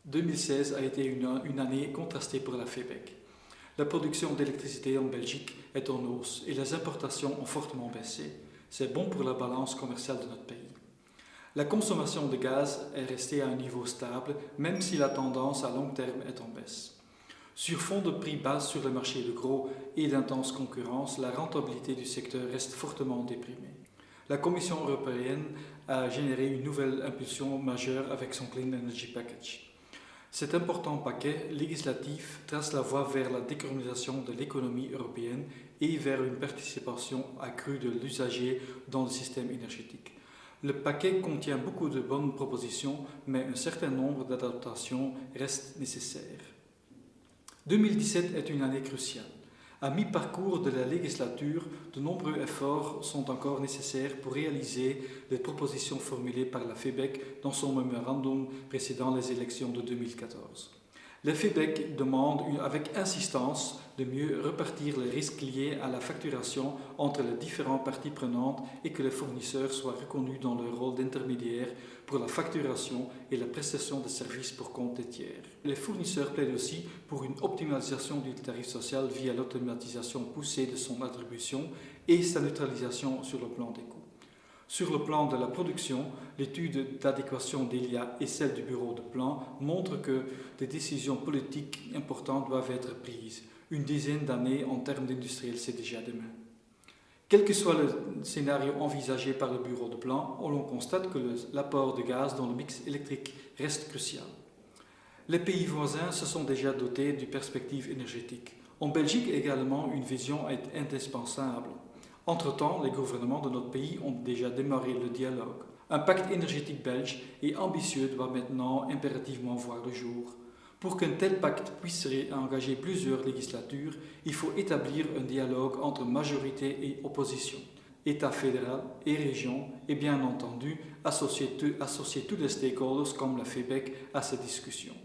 2016 a été une année contrastée pour la FEBEC. La production d'électricité en Belgique est en hausse et les importations ont fortement baissé. C'est bon pour la balance commerciale de notre pays. La consommation de gaz est restée à un niveau stable, même si la tendance à long terme est en baisse. Sur fond de prix bas sur le marché de gros et d'intense concurrence, la rentabilité du secteur reste fortement déprimée. La Commission européenne a généré une nouvelle impulsion majeure avec son Clean Energy Package. Cet important paquet législatif trace la voie vers la décarbonisation de l'économie européenne et vers une participation accrue de l'usager dans le système énergétique. Le paquet contient beaucoup de bonnes propositions, mais un certain nombre d'adaptations restent nécessaires. 2017 est une année cruciale. À mi-parcours de la législature, de nombreux efforts sont encore nécessaires pour réaliser les propositions formulées par la FEBEC dans son mémorandum précédant les élections de 2014. La FEBEC demande avec insistance de mieux repartir les risques liés à la facturation entre les différentes parties prenantes et que les fournisseurs soient reconnus dans leur rôle d'intermédiaire pour la facturation et la prestation de services pour compte des tiers. Les fournisseurs plaident aussi pour une optimalisation du tarif social via l'automatisation poussée de son attribution et sa neutralisation sur le plan des coûts. Sur le plan de la production, l'étude d'adéquation d'Elia et celle du bureau de plan montrent que des décisions politiques importantes doivent être prises. Une dizaine d'années en termes d'industriel, c'est déjà demain. Quel que soit le scénario envisagé par le bureau de plan, on constate que l'apport de gaz dans le mix électrique reste crucial. Les pays voisins se sont déjà dotés d'une perspective énergétique. En Belgique également, une vision est indispensable. Entre-temps, les gouvernements de notre pays ont déjà démarré le dialogue. Un pacte énergétique belge et ambitieux doit maintenant impérativement voir le jour. Pour qu'un tel pacte puisse engager plusieurs législatures, il faut établir un dialogue entre majorité et opposition, État fédéral et région, et bien entendu associer tous les stakeholders comme la FEBEC à ces discussions.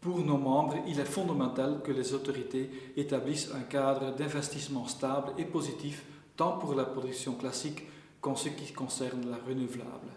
Pour nos membres, il est fondamental que les autorités établissent un cadre d'investissement stable et positif tant pour la production classique qu'en ce qui concerne la renouvelable.